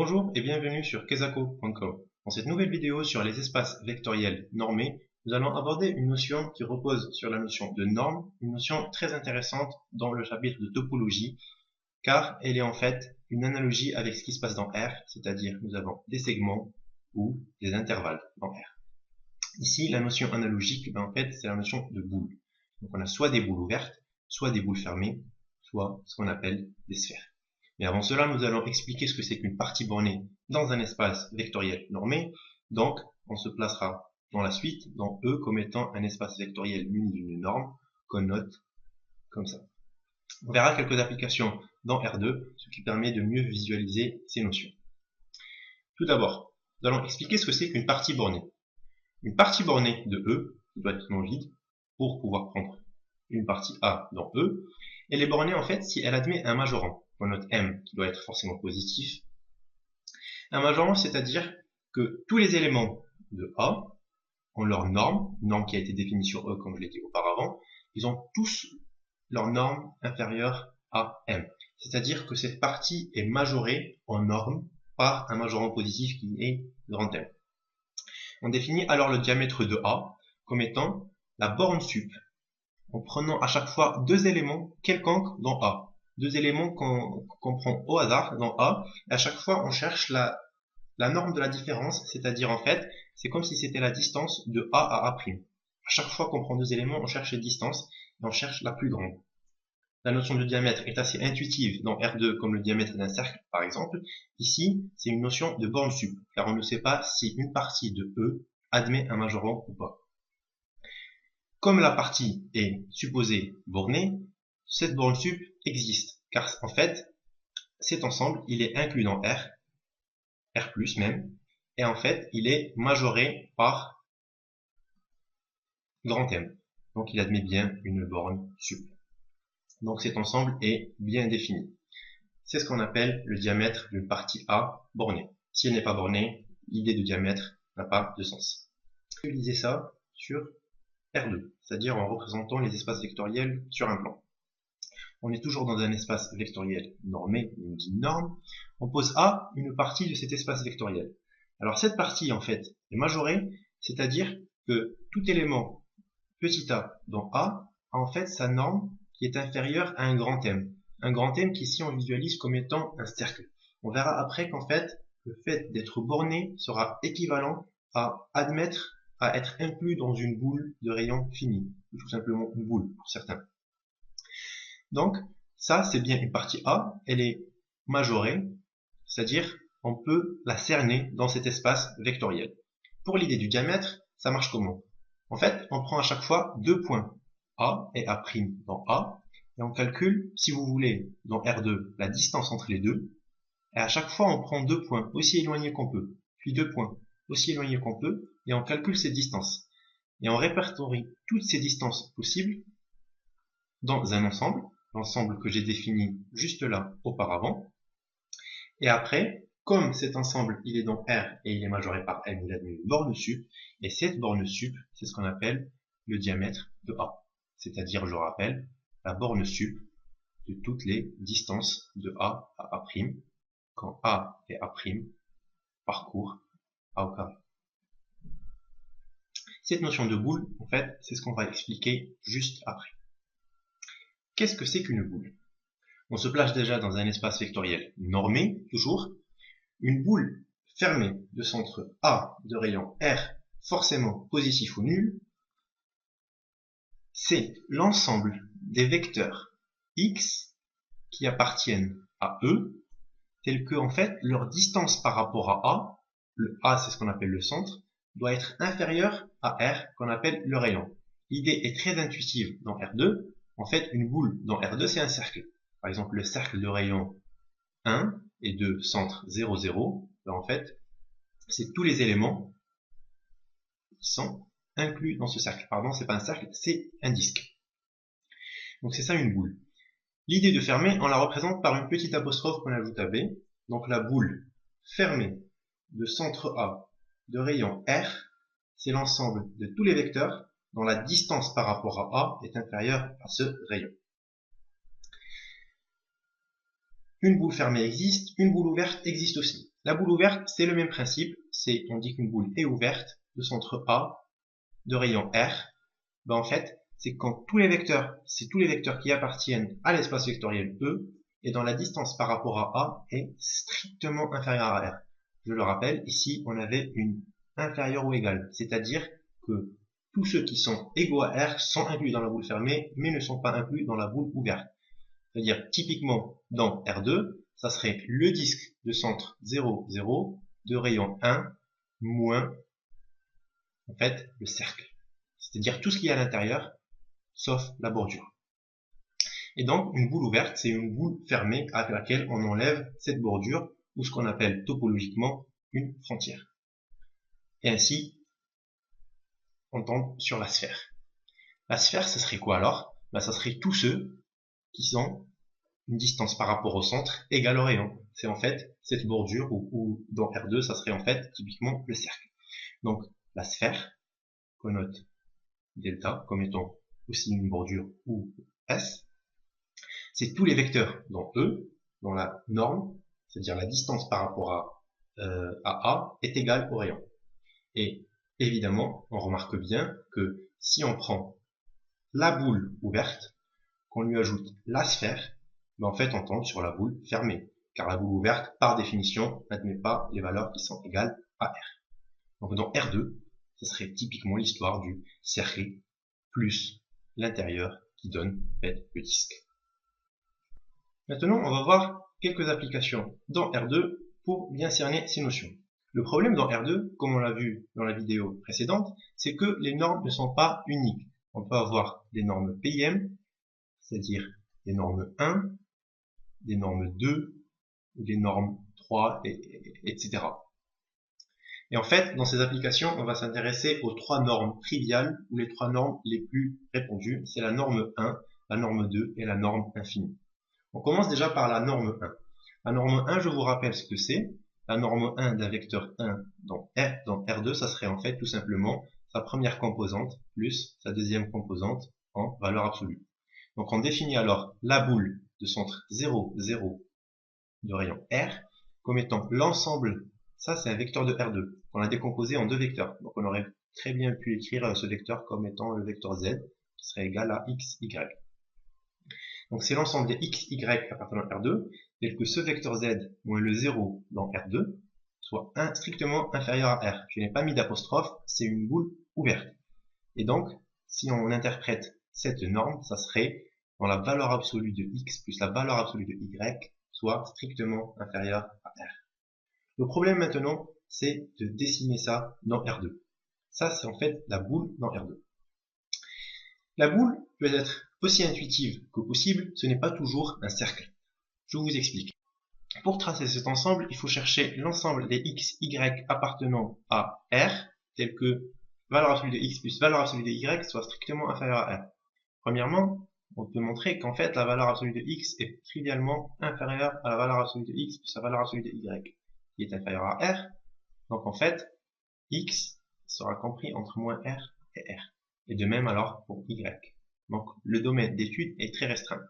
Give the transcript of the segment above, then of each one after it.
Bonjour et bienvenue sur kezako.com. Dans cette nouvelle vidéo sur les espaces vectoriels normés, nous allons aborder une notion qui repose sur la notion de norme, une notion très intéressante dans le chapitre de topologie, car elle est en fait une analogie avec ce qui se passe dans R, c'est-à-dire nous avons des segments ou des intervalles dans R. Ici, la notion analogique, en fait, c'est la notion de boule. Donc on a soit des boules ouvertes, soit des boules fermées, soit ce qu'on appelle des sphères. Mais avant cela, nous allons expliquer ce que c'est qu'une partie bornée dans un espace vectoriel normé. Donc, on se placera dans la suite dans E comme étant un espace vectoriel muni d'une norme qu'on note comme ça. On verra quelques applications dans R2, ce qui permet de mieux visualiser ces notions. Tout d'abord, nous allons expliquer ce que c'est qu'une partie bornée. Une partie bornée de E, qui doit être non vide, pour pouvoir prendre une partie A dans E, elle est bornée en fait si elle admet un majorant. On note M qui doit être forcément positif. Un majorant, c'est-à-dire que tous les éléments de A ont leur norme, norme qui a été définie sur E comme je l'ai dit auparavant, ils ont tous leur norme inférieure à M. C'est-à-dire que cette partie est majorée en norme par un majorant positif qui est grand M. On définit alors le diamètre de A comme étant la borne sup, en prenant à chaque fois deux éléments quelconques dans A. Deux éléments qu'on prend au hasard dans A, et à chaque fois on cherche la norme de la différence, c'est-à-dire en fait, c'est comme si c'était la distance de A à A'. À chaque fois qu'on prend deux éléments, on cherche les distances, et on cherche la plus grande. La notion de diamètre est assez intuitive dans R2 comme le diamètre d'un cercle par exemple. Ici, c'est une notion de borne sup, car on ne sait pas si une partie de E admet un majorant ou pas. Comme la partie est supposée bornée, cette borne sup existe, car en fait, cet ensemble, il est inclus dans R, R+, même, et en fait, il est majoré par grand M. Donc, il admet bien une borne sup. Donc, cet ensemble est bien défini. C'est ce qu'on appelle le diamètre d'une partie A bornée. Si elle n'est pas bornée, l'idée de diamètre n'a pas de sens. On va utiliser ça sur R2, c'est-à-dire en représentant les espaces vectoriels sur un plan. On est toujours dans un espace vectoriel normé, on dit norme. On pose A une partie de cet espace vectoriel. Alors cette partie en fait est majorée, c'est-à-dire que tout élément petit a dans A a en fait sa norme qui est inférieure à un grand M. Un grand M qui ici on visualise comme étant un cercle. On verra après qu'en fait le fait d'être borné sera équivalent à admettre à être inclus dans une boule de rayon fini, ou tout simplement une boule pour certains. Donc, ça c'est bien une partie A, elle est majorée, c'est-à-dire on peut la cerner dans cet espace vectoriel. Pour l'idée du diamètre, ça marche comment? En fait, on prend à chaque fois deux points, A et A' dans A, et on calcule, si vous voulez, dans R2, la distance entre les deux, et à chaque fois on prend deux points aussi éloignés qu'on peut, puis deux points aussi éloignés qu'on peut, et on calcule ces distances. Et on répertorie toutes ces distances possibles dans un ensemble, l'ensemble que j'ai défini juste là auparavant. Et après, comme cet ensemble il est dans R et il est majoré par M, il admet une borne sup, et cette borne sup, c'est ce qu'on appelle le diamètre de A. C'est-à-dire, je rappelle, la borne sup de toutes les distances de A à A', quand A et A' parcourent A au carré. Cette notion de boule, en fait, c'est ce qu'on va expliquer juste après. Qu'est-ce que c'est qu'une boule? On se place déjà dans un espace vectoriel normé, toujours. Une boule fermée de centre A de rayon R, forcément positif ou nul, c'est l'ensemble des vecteurs X qui appartiennent à E, tels que en fait leur distance par rapport à A, le A c'est ce qu'on appelle le centre, doit être inférieure à R qu'on appelle le rayon. L'idée est très intuitive dans R2. En fait, une boule dans R2 c'est un cercle. Par exemple, le cercle de rayon 1 et de centre 0, 0, ben en fait, c'est tous les éléments qui sont inclus dans ce cercle. Pardon, c'est pas un cercle, c'est un disque. Donc c'est ça une boule. L'idée de fermer, on la représente par une petite apostrophe qu'on ajoute à B. Donc la boule fermée de centre A de rayon R, c'est l'ensemble de tous les vecteurs dont la distance par rapport à A est inférieure à ce rayon. Une boule fermée existe, une boule ouverte existe aussi. La boule ouverte, c'est le même principe. On dit qu'une boule est ouverte de centre A, de rayon R. Ben en fait, c'est quand c'est tous les vecteurs qui appartiennent à l'espace vectoriel E, et dont la distance par rapport à A est strictement inférieure à R. Je le rappelle, ici, on avait une inférieure ou égale, c'est-à-dire que tous ceux qui sont égaux à R sont inclus dans la boule fermée, mais ne sont pas inclus dans la boule ouverte. C'est-à-dire, typiquement, dans R2, ça serait le disque de centre 0, 0, de rayon 1, moins, en fait, le cercle. C'est-à-dire tout ce qu'il y a à l'intérieur, sauf la bordure. Et donc, une boule ouverte, c'est une boule fermée avec laquelle on enlève cette bordure, ou ce qu'on appelle topologiquement une frontière. Et ainsi, on tombe sur la sphère. La sphère, ce serait quoi alors? Ben, ça serait tous ceux qui sont une distance par rapport au centre égale au rayon. C'est en fait cette bordure, ou dans R2, ça serait en fait typiquement le cercle. Donc, la sphère connote delta comme étant aussi une bordure ou S. C'est tous les vecteurs dans E, dont la norme, c'est-à-dire la distance par rapport à A, est égale au rayon. Et évidemment, on remarque bien que si on prend la boule ouverte, qu'on lui ajoute la sphère, ben en fait on tombe sur la boule fermée, car la boule ouverte, par définition, n'admet pas les valeurs qui sont égales à R. Donc dans R2, ce serait typiquement l'histoire du cercle plus l'intérieur qui donne en fait, le disque. Maintenant, on va voir quelques applications dans R2 pour bien cerner ces notions. Le problème dans R2, comme on l'a vu dans la vidéo précédente, c'est que les normes ne sont pas uniques. On peut avoir des normes PIM, c'est-à-dire des normes 1, des normes 2, des normes 3, etc. Et en fait, dans ces applications, on va s'intéresser aux trois normes triviales, ou les trois normes les plus répandues. C'est la norme 1, la norme 2 et la norme infinie. On commence déjà par la norme 1. La norme 1, je vous rappelle ce que c'est. La norme 1 d'un vecteur 1 dans R2, ça serait en fait tout simplement sa première composante plus sa deuxième composante en valeur absolue. Donc on définit alors la boule de centre 0, 0 de rayon R comme étant l'ensemble, ça c'est un vecteur de R2, qu'on a décomposé en deux vecteurs. Donc on aurait très bien pu écrire ce vecteur comme étant le vecteur Z, qui serait égal à x, y. Donc c'est l'ensemble des x, y appartenant à R2, tel que ce vecteur Z moins le 0 dans R2 soit strictement inférieur à R. Je n'ai pas mis d'apostrophe, c'est une boule ouverte. Et donc, si on interprète cette norme, ça serait dans la valeur absolue de x plus la valeur absolue de y soit strictement inférieur à R. Le problème maintenant, c'est de dessiner ça dans R2. Ça, c'est en fait la boule dans R2. La boule peut être aussi intuitive que possible, ce n'est pas toujours un cercle. Je vous explique. Pour tracer cet ensemble, il faut chercher l'ensemble des x, y appartenant à R, tel que valeur absolue de x plus valeur absolue de y soit strictement inférieure à R. Premièrement, on peut montrer qu'en fait la valeur absolue de x est trivialement inférieure à la valeur absolue de x plus la valeur absolue de y, qui est inférieure à R. Donc en fait, x sera compris entre moins R et R. Et de même alors pour y. Donc le domaine d'étude est très restreint.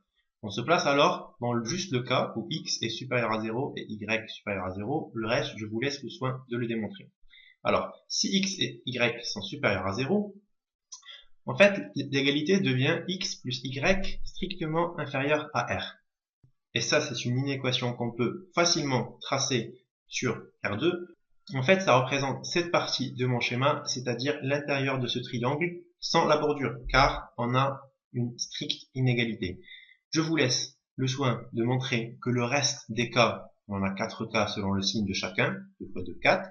On se place alors dans juste le cas où x est supérieur à 0 et y supérieur à 0. Le reste, je vous laisse le soin de le démontrer. Alors, si x et y sont supérieurs à 0, en fait, l'égalité devient x plus y strictement inférieur à R. Et ça, c'est une inéquation qu'on peut facilement tracer sur R2. En fait, ça représente cette partie de mon schéma, c'est-à-dire l'intérieur de ce triangle sans la bordure, car on a une stricte inégalité. Je vous laisse le soin de montrer que le reste des cas, on a 4 cas selon le signe de chacun, 2 fois 2, 4,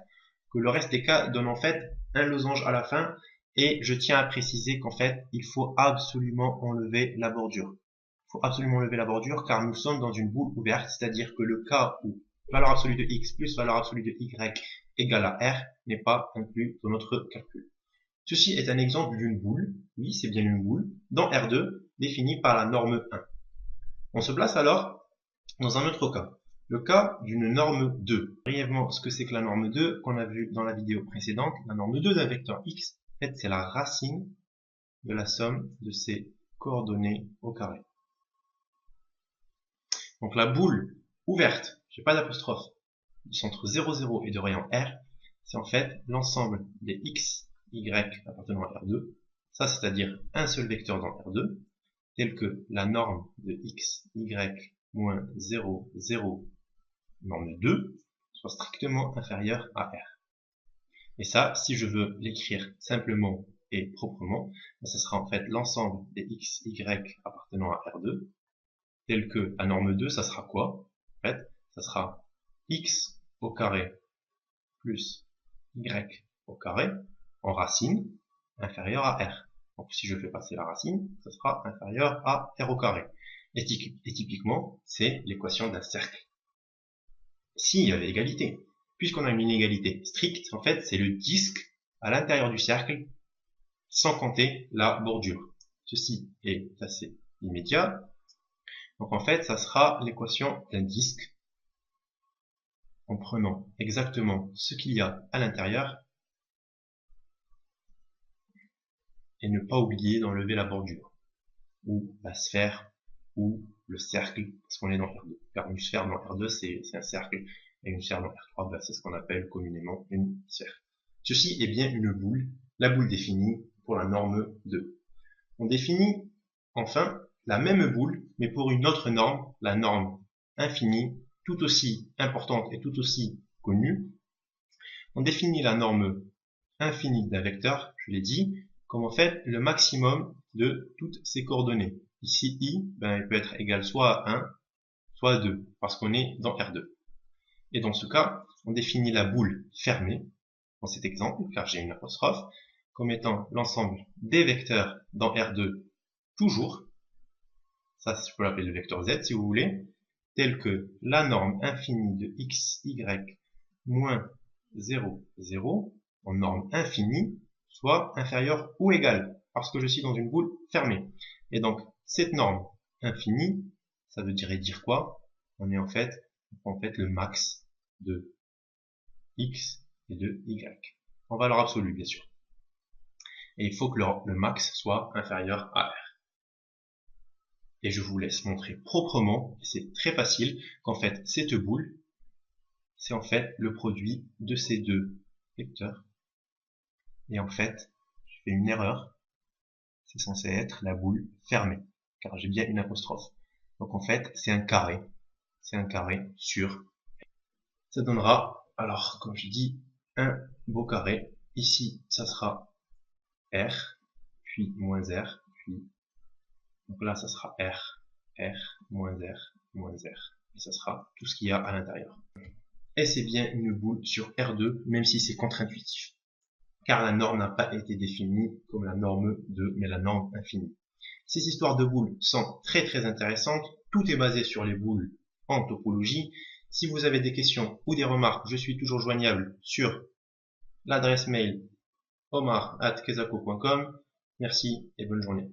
que le reste des cas donne en fait un losange à la fin, et je tiens à préciser qu'en fait, il faut absolument enlever la bordure. Il faut absolument enlever la bordure car nous sommes dans une boule ouverte, c'est-à-dire que le cas où valeur absolue de x plus valeur absolue de y égale à R n'est pas inclus dans notre calcul. Ceci est un exemple d'une boule, oui c'est bien une boule, dans R2, définie par la norme 1. On se place alors dans un autre cas, le cas d'une norme 2. Brièvement, ce que c'est que la norme 2 qu'on a vu dans la vidéo précédente, la norme 2 d'un vecteur x, en fait c'est la racine de la somme de ses coordonnées au carré. Donc la boule ouverte, j'ai pas d'apostrophe, centre 0, 0 et de rayon R, c'est en fait l'ensemble des x, y appartenant à R2, ça c'est-à-dire un seul vecteur dans R2, tel que la norme de x, y, moins 0, 0, norme 2, soit strictement inférieure à R. Et ça, si je veux l'écrire simplement et proprement, ce sera en fait l'ensemble des x, y appartenant à R2, tel que la norme 2, ça sera quoi? En fait, ça sera x au carré plus y au carré en racine inférieure à R. Donc si je fais passer la racine, ça sera inférieur à R au carré. Et typiquement, c'est l'équation d'un cercle. S'il y avait égalité, puisqu'on a une inégalité stricte, en fait, c'est le disque à l'intérieur du cercle, sans compter la bordure. Ceci est assez immédiat. Donc en fait, ça sera l'équation d'un disque en prenant exactement ce qu'il y a à l'intérieur et ne pas oublier d'enlever la bordure, ou la sphère, ou le cercle, parce qu'on est dans R2. Car une sphère dans R2, c'est un cercle, et une sphère dans R3, bah, c'est ce qu'on appelle communément une sphère. Ceci est bien une boule, la boule définie pour la norme 2. On définit enfin la même boule, mais pour une autre norme, la norme infinie, tout aussi importante et tout aussi connue. On définit la norme infinie d'un vecteur, je l'ai dit, comme en fait le maximum de toutes ses coordonnées. Ici, i, ben, il peut être égal soit à 1, soit à 2, parce qu'on est dans R2. Et dans ce cas, on définit la boule fermée, dans cet exemple, car j'ai une apostrophe, comme étant l'ensemble des vecteurs dans R2, toujours, ça je peux l'appeler le vecteur Z si vous voulez, tel que la norme infinie de x, y, moins 0, 0, en norme infinie, soit inférieure ou égale, parce que je suis dans une boule fermée. Et donc, cette norme infinie, ça veut dire quoi? On est en fait le max de x et de y, en valeur absolue bien sûr. Et il faut que le max soit inférieur à R. Et je vous laisse montrer proprement, c'est très facile, qu'en fait cette boule, c'est en fait le produit de ces deux vecteurs. Et en fait, je fais une erreur, c'est censé être la boule fermée, car j'ai bien une apostrophe. Donc en fait, c'est un carré sur. Ça donnera, alors comme je dis, un beau carré. Ici, ça sera R, puis moins R, puis donc là, ça sera R, moins R, moins R. Et ça sera tout ce qu'il y a à l'intérieur. Et c'est bien une boule sur R2, même si c'est contre-intuitif. Car la norme n'a pas été définie comme la norme 2, mais la norme infinie. Ces histoires de boules sont très très intéressantes. Tout est basé sur les boules en topologie. Si vous avez des questions ou des remarques, je suis toujours joignable sur l'adresse mail omar@kezako.com. Merci et bonne journée.